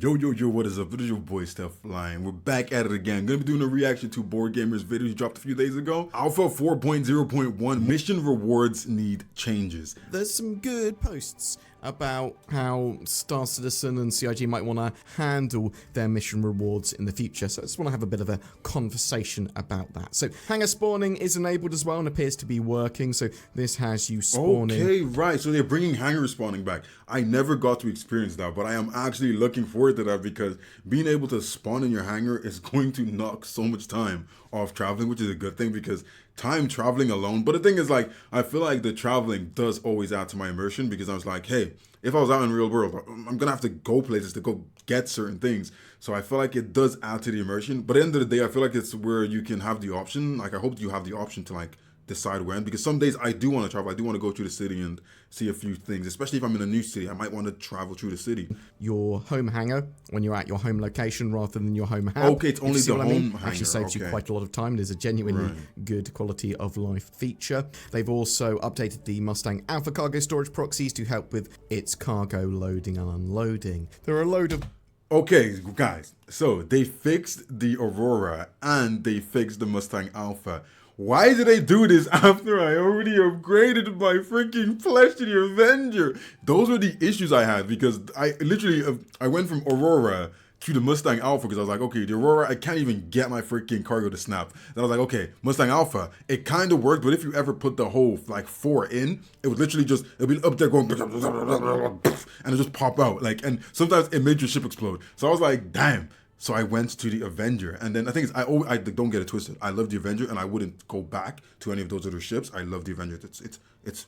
Yo, what is up? It is your boy SuperMacBrother. We're back at it again. Gonna be doing a reaction to Board Gamers video he dropped a few days ago. Alpha 4.0.1 mission rewards need changes. There's some good posts about how Star Citizen and CIG might want to handle their mission rewards in the future, so I just want to have a bit of a conversation about that. So hangar spawning is enabled as well and appears to be working, so this has you spawning. Okay, right, so they're bringing hangar spawning back. I never got to experience that, but I am actually looking forward to that because being able to spawn in your hangar is going to knock so much time off traveling, which is a good thing because time traveling alone. But the thing is, like, I feel like the traveling does always add to my immersion because I was like, hey, if I was out in the real world, I'm gonna have to go places to go get certain things. So I feel like it does add to the immersion. But at the end of the day, I feel like it's where you can have the option. Like, I hope you have the option to like decide when, because some days I do want to travel. I do want to go through the city and see a few things, especially if I'm in a new city. I might want to travel through the city. Your home hangar when you're at your home location rather than your home hub. Okay, it's only the home hangar. Actually saves you quite a lot of time. There's a genuinely good quality of life feature. They've also updated the Mustang Alpha cargo storage proxies to help with its cargo loading and unloading. There are a load of... Okay, guys, so they fixed the Aurora and they fixed the Mustang Alpha. Why did they do this after I already upgraded my freaking flesh to the Avenger? Those were the issues I had because I literally, I went from Aurora to the Mustang Alpha because I was like, okay, the Aurora, I can't even get my freaking cargo to snap. Then I was like, okay, Mustang Alpha, it kind of worked, but if you ever put the whole like 4 in, it would literally just, it would be up there going, and it just pop out. Like, and sometimes it made your ship explode. So I was like, damn. So I went to the Avenger, and then I think I don't get it twisted. I love the Avenger, and I wouldn't go back to any of those other ships. I love the Avenger. It's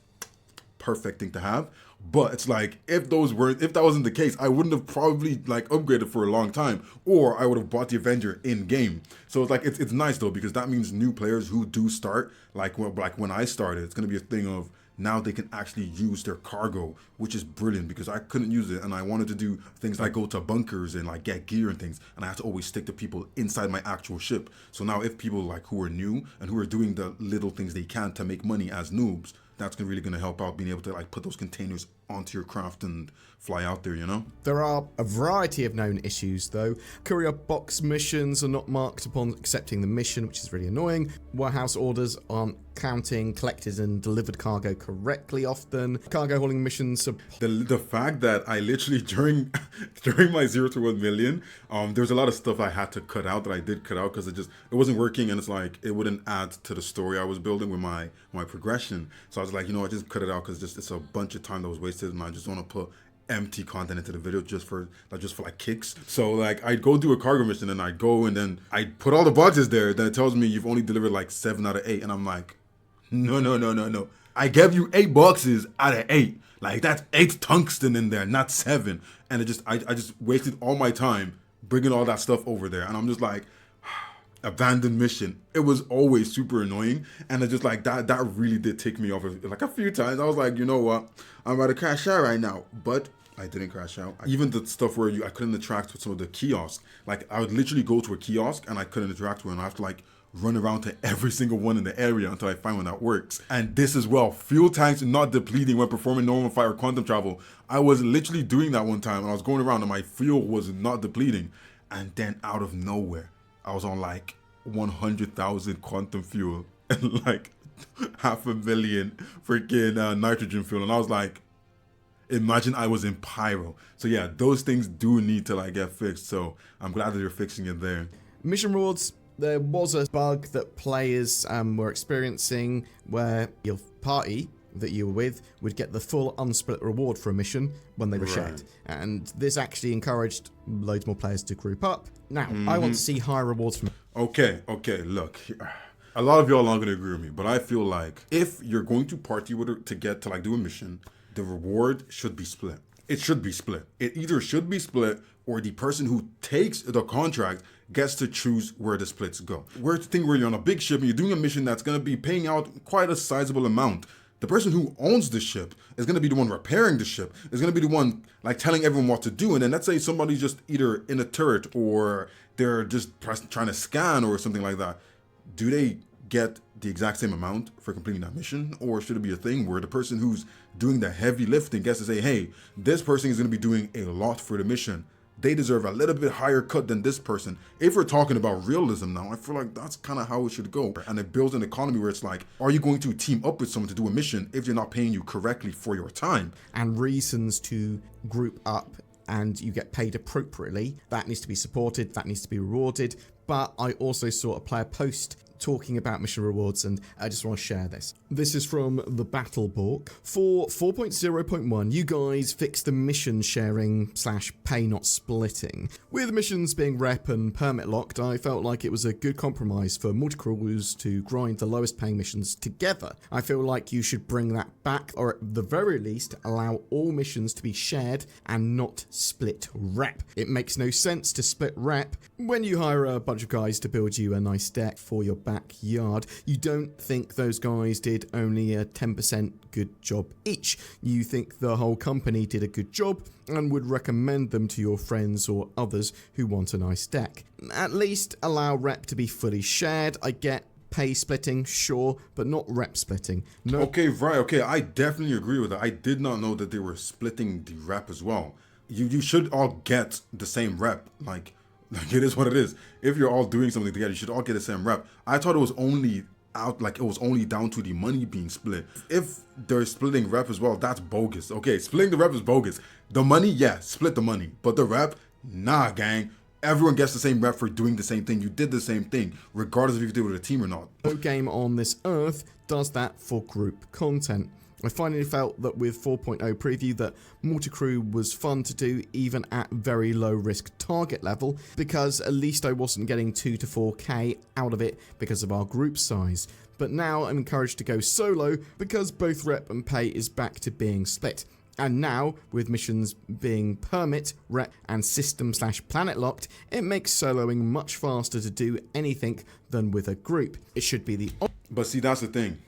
perfect thing to have. But it's like if that wasn't the case, I wouldn't have probably like upgraded for a long time, or I would have bought the Avenger in game. So it's like it's nice though because that means new players who do start like when I started, it's gonna be a thing of. Now they can actually use their cargo, which is brilliant because I couldn't use it and I wanted to do things like go to bunkers and like get gear and things, and I had to always stick to people inside my actual ship. So now if people like who are new and who are doing the little things they can to make money as noobs, that's really going to help out being able to like put those containers onto your craft and fly out there, you know? There are a variety of known issues though. Courier box missions are not marked upon accepting the mission, which is really annoying. Warehouse orders aren't counting collected and delivered cargo correctly often. Cargo hauling missions are... The fact that I literally during my 0 to 1 million, there's a lot of stuff I had to cut out that I did cut out because it wasn't working, and it's like it wouldn't add to the story I was building with my progression. So I was like, you know, I just cut it out because it's a bunch of time that was wasted, and I just want to put empty content into the video just for like kicks. So like I'd go do a cargo mission and I'd go and then I'd put all the boxes there. Then it tells me you've only delivered like 7 out of 8, and I'm like, no. I gave you 8 boxes out of 8. Like that's 8 tungsten in there, not 7. And I just wasted all my time bringing all that stuff over there. And I'm just like, abandoned mission. It was always super annoying, and it's just like that really did tick me off like a few times. I was like, you know what, I'm about to crash out right now, but I didn't crash out. Even the stuff where I couldn't interact with some of the kiosks, like I would literally go to a kiosk and I couldn't interact with it, and I have to like run around to every single one in the area until I find one that works. And this as well, fuel tanks not depleting when performing normal fire or quantum travel. I was literally doing that one time and I was going around and my fuel was not depleting, and then out of nowhere I was on like 100,000 quantum fuel and like 500,000 freaking nitrogen fuel, and I was like, imagine I was in pyro. So yeah, those things do need to like get fixed, so I'm glad that they're fixing it there. Mission rewards, there was a bug that players were experiencing where your party that you were with would get the full unsplit reward for a mission when they were shared, and this actually encouraged loads more players to group up. Now I want to see higher rewards from... Okay, look, a lot of y'all aren't gonna agree with me, but I feel like if you're going to party with her to get to like do a mission, the reward should be split. It should be split. It either should be split or the person who takes the contract gets to choose where the splits go. Where the thing where you're on a big ship and you're doing a mission that's gonna be paying out quite a sizable amount. The person who owns the ship is going to be the one repairing the ship, is going to be the one like telling everyone what to do. And then let's say somebody's just either in a turret or they're just trying to scan or something like that. Do they get the exact same amount for completing that mission? Or should it be a thing where the person who's doing the heavy lifting gets to say, hey, this person is going to be doing a lot for the mission. they deserve a little bit higher cut than this person. If we're talking about realism now, I feel like that's kind of how it should go. And it builds an economy where it's like, are you going to team up with someone to do a mission if they're not paying you correctly for your time? And reasons to group up and you get paid appropriately, that needs to be supported, that needs to be rewarded. But I also saw a player post talking about mission rewards, and I just want to share this. This is from the Battle Book. For 4.0.1, you guys fixed the mission sharing / pay not splitting. With missions being rep and permit locked, I felt like it was a good compromise for multi-crews to grind the lowest paying missions together. I feel like you should bring that back, or at the very least, allow all missions to be shared and not split rep. It makes no sense to split rep when you hire a bunch of guys to build you a nice deck for your backyard. You don't think those guys did only a 10% good job each. You think the whole company did a good job and would recommend them to your friends or others who want a nice deck. At least allow rep to be fully shared. I get pay splitting, sure, but not rep splitting. No. Okay, right, okay, I definitely agree with that. I did not know that they were splitting the rep as well. You should all get the same rep, like it is what it is. If you're all doing something together, you should all get the same rep. I thought it was only down to the money being split. If they're splitting rep as well, that's bogus. Okay, splitting the rep is bogus. The money, yeah, split the money. But the rep, nah, gang. Everyone gets the same rep for doing the same thing. You did the same thing, regardless if you did it with a team or not. No game on this earth does that for group content. I finally felt that with 4.0 preview that multi-crew was fun to do even at very low risk target level, because at least I wasn't getting 2 to 4k out of it because of our group size. But now I'm encouraged to go solo because both rep and pay is back to being split. And now, with missions being permit, rep, and system / planet locked, it makes soloing much faster to do anything than with a group. It should be the But see, that's the thing.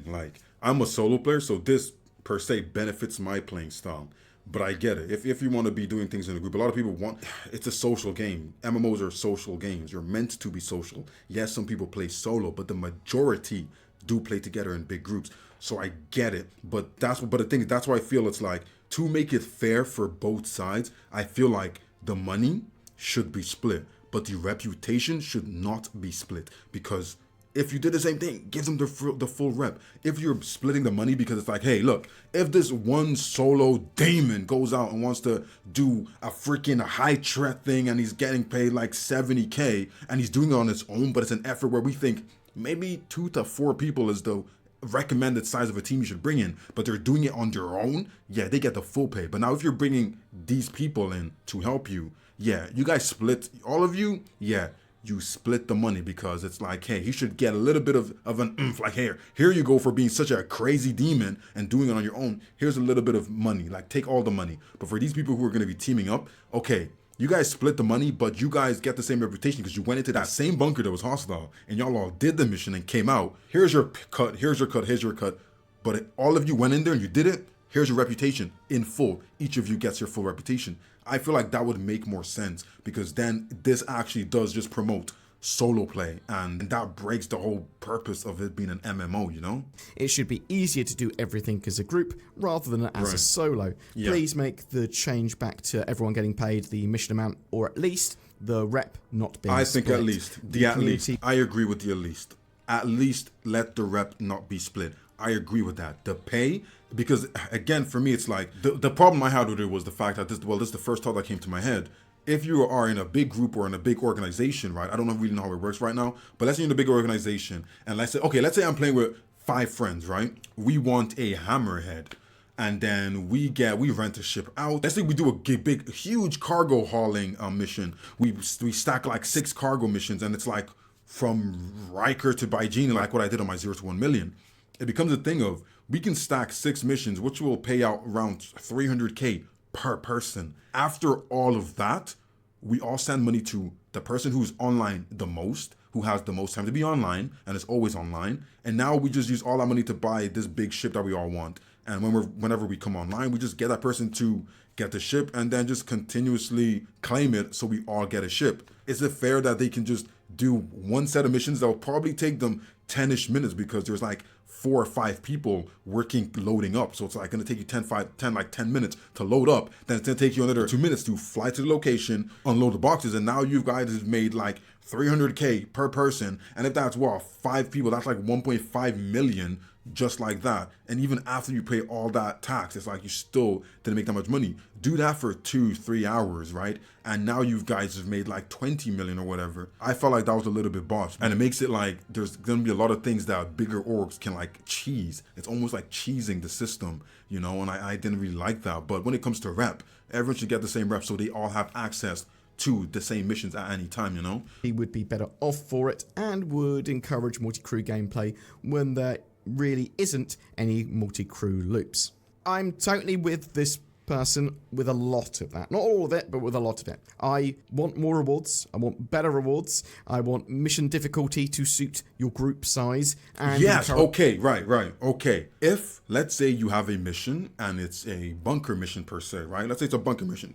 Like, I'm a solo player, so this per se benefits my playing style. But I get it. If you want to be doing things in a group, a lot of people want, it's a social game. MMOs are social games. You're meant to be social. Yes, some people play solo, but the majority do play together in big groups. So I get it. But the thing is, that's why I feel it's like, to make it fair for both sides, I feel like the money should be split, but the reputation should not be split, because if you did the same thing, give them the full rep. If you're splitting the money because it's like, hey, look, if this one solo Damon goes out and wants to do a freaking high threat thing and he's getting paid like 70k and he's doing it on his own, but it's an effort where we think maybe 2 to 4 people is the recommended size of a team you should bring in, but they're doing it on their own, yeah, they get the full pay. But now if you're bringing these people in to help you, yeah, you guys split, all of you, yeah, you split the money, because it's like, hey, he should get a little bit of an oomph, like, here you go for being such a crazy demon and doing it on your own. Here's a little bit of money, like take all the money. But for these people who are going to be teaming up, okay, you guys split the money, but you guys get the same reputation because you went into that same bunker that was hostile and y'all all did the mission and came out. Here's your cut, here's your cut, here's your cut. But all of you went in there and you did it. Here's your reputation in full. Each of you gets your full reputation. I feel like that would make more sense, because then this actually does just promote solo play, and that breaks the whole purpose of it being an MMO, you know? It should be easier to do everything as a group rather than as a solo. Yeah. Please make the change back to everyone getting paid the mission amount, or at least the rep not being split. I think at least. I agree with the at least. At least let the rep not be split. I agree with that. The pay, because again, for me, it's like, the problem I had with it was the fact that this is the first thought that came to my head. If you are in a big group or in a big organization, right? I don't really know how it works right now, but let's say you're in a big organization, and let's say I'm playing with 5 friends, right? We want a hammerhead, and then we rent a ship out. Let's say we do a huge cargo hauling mission. We stack like 6 cargo missions, and it's like from Riker to Baijini, like what I did on my 0 to 1 million. It becomes a thing of, we can stack 6 missions, which will pay out around 300k per person. After all of that, we all send money to the person who's online the most, who has the most time to be online and is always online. And now we just use all our money to buy this big ship that we all want. And whenever we come online, we just get that person to get the ship and then just continuously claim it so we all get a ship. Is it fair that they can just do one set of missions that will probably take them 10-ish minutes, because there's like 4 or 5 people working loading up. So it's like going to take you 10 minutes to load up. Then it's going to take you another 2 minutes to fly to the location, unload the boxes, and now you guys have made like 300K per person. And if that's 5 people, that's like 1.5 million just like that. And even after you pay all that tax, it's like you still didn't make that much money. Do that for 2-3 hours, right? And now you guys have made like 20 million or whatever. I felt like that was a little bit boss. And it makes it like there's gonna be a lot of things that bigger orgs can like cheese. It's almost like cheesing the system, you know, and I didn't really like that. But when it comes to rep, everyone should get the same rep so they all have access to the same missions at any time, you know? He would be better off for it and would encourage multi-crew gameplay when there really isn't any multi-crew loops. I'm totally with this person with a lot of that. Not all of it, but with a lot of it. I want more rewards. I want better rewards. I want mission difficulty to suit your group size. And yes, okay, right, okay. If, let's say you have a mission and it's a bunker mission per se, right? Let's say it's a bunker mission.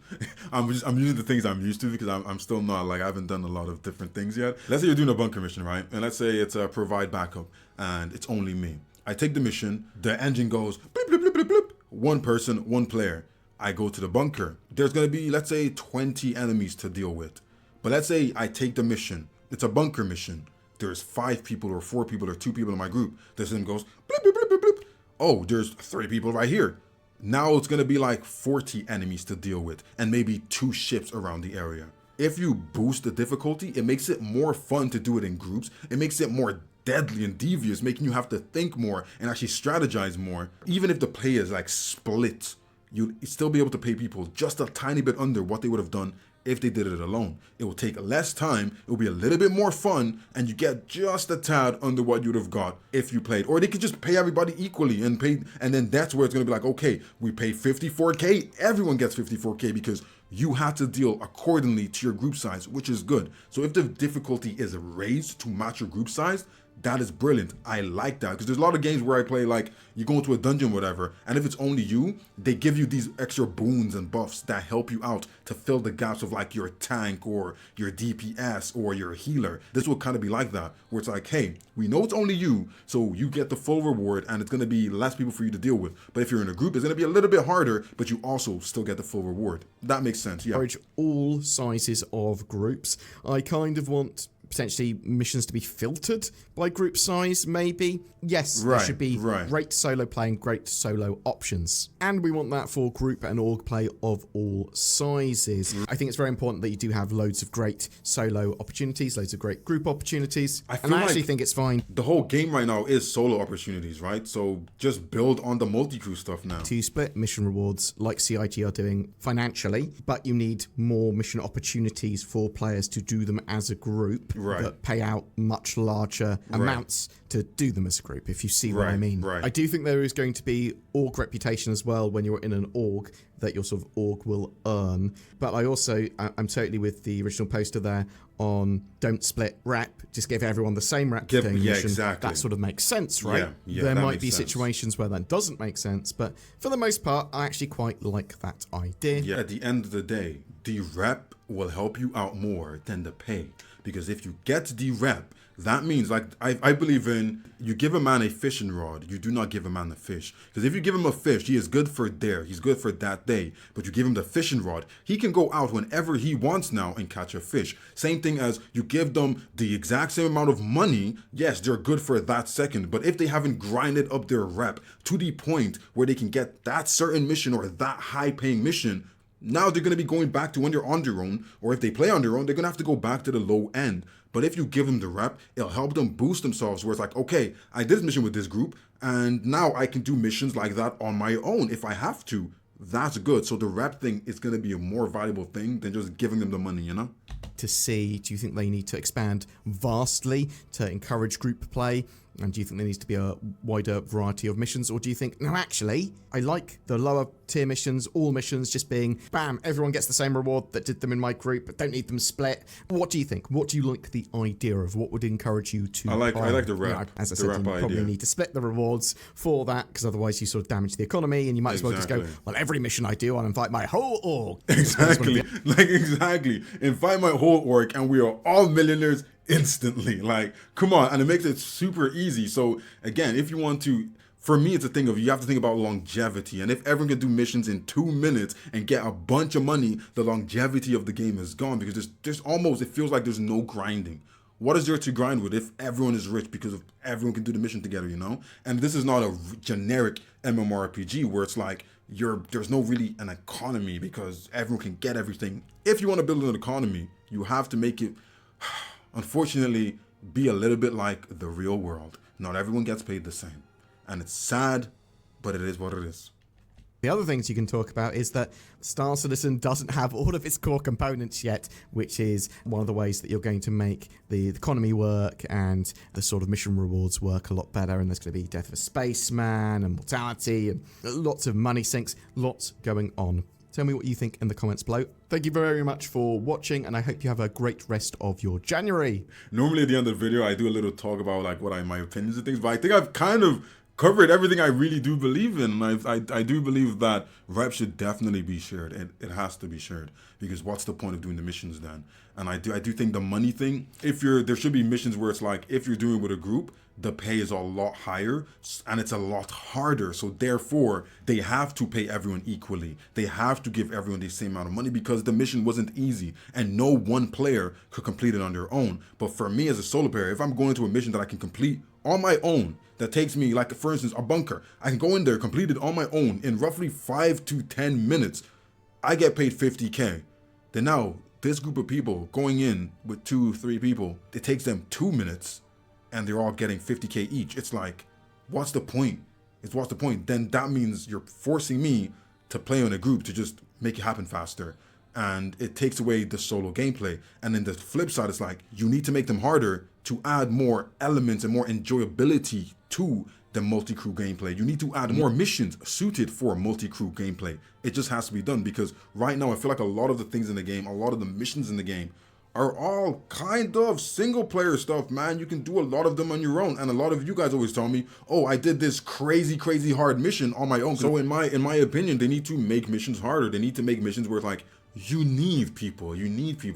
I'm using the things I'm used to because I'm still not, like, I haven't done a lot of different things yet. Let's say you're doing a bunker mission, right? And let's say it's a provide backup and it's only me. I take the mission, the engine goes blip, blip, blip, blip, blip. One person, one player. I go to the bunker. There's going to be, let's say, 20 enemies to deal with. But let's say I take the mission. It's a bunker mission. There's 5 people or 4 people or 2 people in my group. This thing goes blip, blip, blip, blip, blip. Oh, there's 3 people right here. Now it's going to be like 40 enemies to deal with and maybe 2 ships around the area. If you boost the difficulty, it makes it more fun to do it in groups. It makes it more deadly and devious, making you have to think more and actually strategize more. Even if the play is like split, you'd still be able to pay people just a tiny bit under what they would have done if they did it alone. It will take less time, it will be a little bit more fun, and you get just a tad under what you'd have got if you played. Or they could just pay everybody equally and then that's where it's gonna be like, okay, we pay 54K, everyone gets 54K because you have to deal accordingly to your group size, which is good. So if the difficulty is raised to match your group size, that is brilliant. I like that because there's a lot of games where I play like you go into a dungeon, whatever, and if it's only you, they give you these extra boons and buffs that help you out to fill the gaps of like your tank or your DPS or your healer. This will kind of be like that, where it's like, hey, we know it's only you, so you get the full reward and it's going to be less people for you to deal with. But if you're in a group, it's going to be a little bit harder, but you also still get the full reward. That makes sense, yeah. Encourage all sizes of groups. I kind of want potentially missions to be filtered by group size, maybe. Yes, there should be great solo play and great solo options. And we want that for group and org play of all sizes. I think it's very important that you do have loads of great solo opportunities, loads of great group opportunities. I actually think it's fine. The whole game right now is solo opportunities, right? So just build on the multi-crew stuff now. To split mission rewards like CIG are doing financially, but you need more mission opportunities for players to do them as a group. That pay out much larger amounts to do them as a group, if you see what I mean. I do think there is going to be org reputation as well when you're in an org that your sort of org will earn. But I'm totally with the original poster there on don't split rep, just give everyone the same rep. Exactly. That sort of makes sense, right? There might be situations where that doesn't make sense, but for the most part, I actually quite like that idea. Yeah, at the end of the day, the rep will help you out more than the pay. Because if you get the rep, that means, like, I believe in, you give a man a fishing rod, you do not give a man a fish. Because if you give him a fish, he is good for he's good for that day. But you give him the fishing rod, he can go out whenever he wants now and catch a fish. Same thing as you give them the exact same amount of money, yes, they're good for that second. But if they haven't grinded up their rep to the point where they can get that certain mission or that high-paying mission, now they're going to be going back to when they're on their own, or if they play on their own, they're going to have to go back to the low end. But if you give them the rep, it'll help them boost themselves where it's like, okay, I did this mission with this group, and now I can do missions like that on my own if I have to. That's good. So the rep thing is going to be a more valuable thing than just giving them the money, you know? To see, do you think they need to expand vastly to encourage group play? And do you think there needs to be a wider variety of missions? Or do you think, no, actually, I like the lower tier missions, all missions just being, bam, everyone gets the same reward that did them in my group, but don't need them split. What do you think? What do you like the idea of? What would encourage you to... I like the rep. You know, as I said, you probably need to split the rewards for that, because otherwise you sort of damage the economy, and you might as well just go, well, every mission I do, I'll invite my whole org. Exactly. Invite my whole org, and we are all millionaires instantly. Like, come on. And it makes it super easy. So again, if you want to, for me, it's a thing of you have to think about longevity. And if everyone can do missions in 2 minutes and get a bunch of money, the longevity of the game is gone because there's almost, it feels like there's no grinding. What is there to grind with if everyone is rich because of everyone can do the mission together, you know? And this is not a generic MMORPG where it's like there's no really an economy because everyone can get everything. If you want to build an economy, you have to make it, unfortunately, be a little bit like the real world. Not everyone gets paid the same. And it's sad, but it is what it is. The other things you can talk about is that Star Citizen doesn't have all of its core components yet, which is one of the ways that you're going to make the economy work and the sort of mission rewards work a lot better. And there's going to be Death of a Spaceman and Mortality and lots of money sinks, lots going on. Tell me what you think in the comments below. Thank you very much for watching, and I hope you have a great rest of your January. Normally at the end of the video, I do a little talk about like my opinions and things, but I think I've kind of covered everything I really do believe in. I do believe that rep should definitely be shared. It has to be shared because what's the point of doing the missions then? And I do think the money thing, there should be missions where it's like if you're doing it with a group, the pay is a lot higher and it's a lot harder. So therefore, they have to pay everyone equally. They have to give everyone the same amount of money because the mission wasn't easy and no one player could complete it on their own. But for me as a solo player, if I'm going to a mission that I can complete on my own, that takes me, like for instance, a bunker, I can go in there, complete it on my own in roughly 5 to 10 minutes. I get paid 50K. Then now, this group of people going in with 2-3 people, it takes them 2 minutes and they're all getting 50K each. It's like, what's the point? What's the point? Then that means you're forcing me to play on a group to just make it happen faster. And it takes away the solo gameplay. And then the flip side is like, you need to make them harder to add more elements and more enjoyability to the multi-crew gameplay. You need to add more missions suited for multi-crew gameplay. It just has to be done because right now I feel like a lot of the things in the game, a lot of the missions in the game are all kind of single player stuff, man. You can do a lot of them on your own. And a lot of you guys always tell me, oh, I did this crazy hard mission on my own. So in my opinion, they need to make missions harder. They need to make missions where it's like, you need people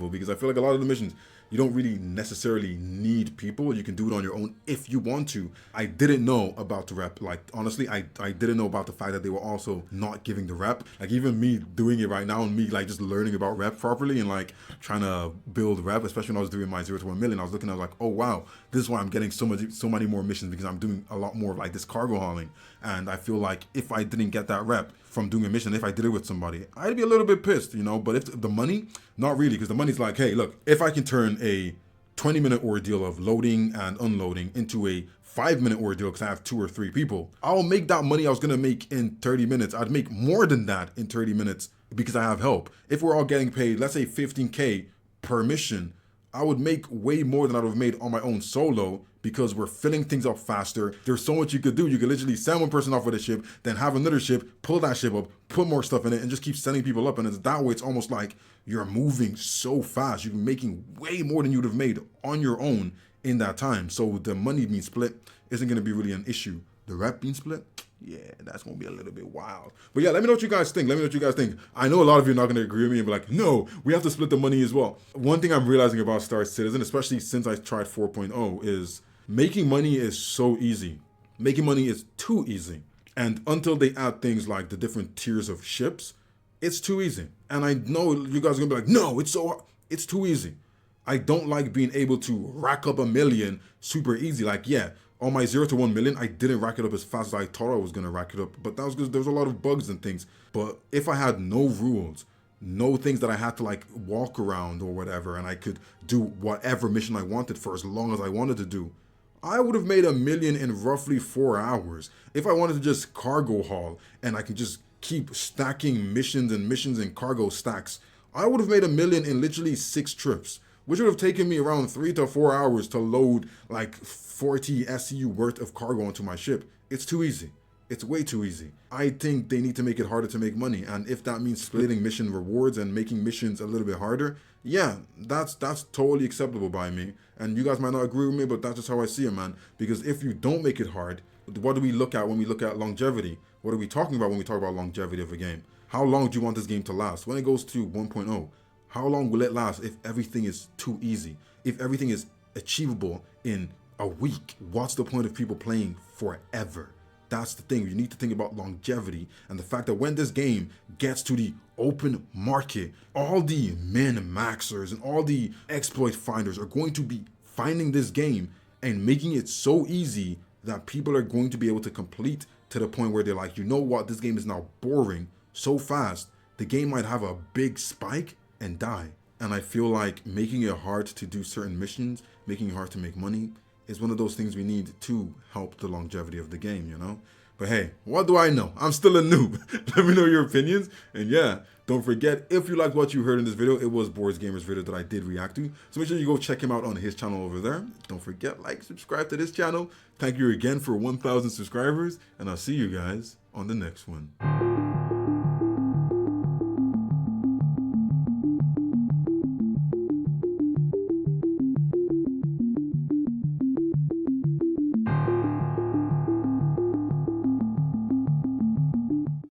because I feel like a lot of the missions, you don't really necessarily need people. You can do it on your own if you want to. I didn't know about the rep. Like, honestly, I didn't know about the fact that they were also not giving the rep. Like, even me doing it right now and me, like, just learning about rep properly and, like, trying to build rep, especially when I was doing my 0 to 1 million, I was looking at, like, oh, wow, this is why I'm getting so many more missions because I'm doing a lot more of, like, this cargo hauling. And I feel like if I didn't get that rep from doing a mission, if I did it with somebody, I'd be a little bit pissed, you know? But if the money, not really, because the money's like, hey, look, if I can turn a 20-minute ordeal of loading and unloading into a 5-minute ordeal because I have 2 or 3 people, I'll make that money I was gonna make in 30 minutes. I'd make more than that in 30 minutes because I have help. If we're all getting paid, let's say 15K per mission, I would make way more than I would have made on my own solo because we're filling things up faster. There's so much you could do. You could literally send one person off with a ship, then have another ship, pull that ship up, put more stuff in it, and just keep sending people up. And it's that way, it's almost like you're moving so fast. You're making way more than you would have made on your own in that time. So the money being split isn't going to be really an issue. The rep being split, yeah, that's going to be a little bit wild. But yeah, let me know what you guys think. I know a lot of you are not going to agree with me and be like, no, we have to split the money as well. One thing I'm realizing about Star Citizen, especially since I tried 4.0, is making money is so easy. Making money is too easy. And until they add things like the different tiers of ships, it's too easy. And I know you guys are going to be like, no, it's too easy. I don't like being able to rack up 1 million super easy. Like, yeah, on my 0 to 1 million, I didn't rack it up as fast as I thought I was going to rack it up. But that was because there was a lot of bugs and things. But if I had no rules, no things that I had to like walk around or whatever, and I could do whatever mission I wanted for as long as I wanted to do, I would have made 1 million in roughly 4 hours. If I wanted to just cargo haul and I could just keep stacking missions and cargo stacks, I would have made 1 million in literally 6 trips, which would have taken me around 3 to 4 hours to load like 40 SCU worth of cargo onto my ship. It's too easy. It's way too easy. I think they need to make it harder to make money. And if that means splitting mission rewards and making missions a little bit harder, yeah, that's totally acceptable by me. And you guys might not agree with me, but that's just how I see it, man. Because if you don't make it hard, what do we look at when we look at longevity? What are we talking about when we talk about longevity of a game? How long do you want this game to last? When it goes to 1.0, how long will it last if everything is too easy? If everything is achievable in a week, what's the point of people playing forever? That's the thing. You need to think about longevity and the fact that when this game gets to the open market, all the min-maxers and all the exploit finders are going to be finding this game and making it so easy that people are going to be able to complete to the point where they're like, you know what, this game is now boring so fast, the game might have a big spike and die. And I feel like making it hard to do certain missions, making it hard to make money, is one of those things we need to help the longevity of the game, you know? But hey, what do I know? I'm still a noob. Let me know your opinions. And yeah, don't forget, if you liked what you heard in this video, it was Boards Gamer's video that I did react to. So make sure you go check him out on his channel over there. Don't forget, like, subscribe to this channel. Thank you again for 1,000 subscribers. And I'll see you guys on the next one.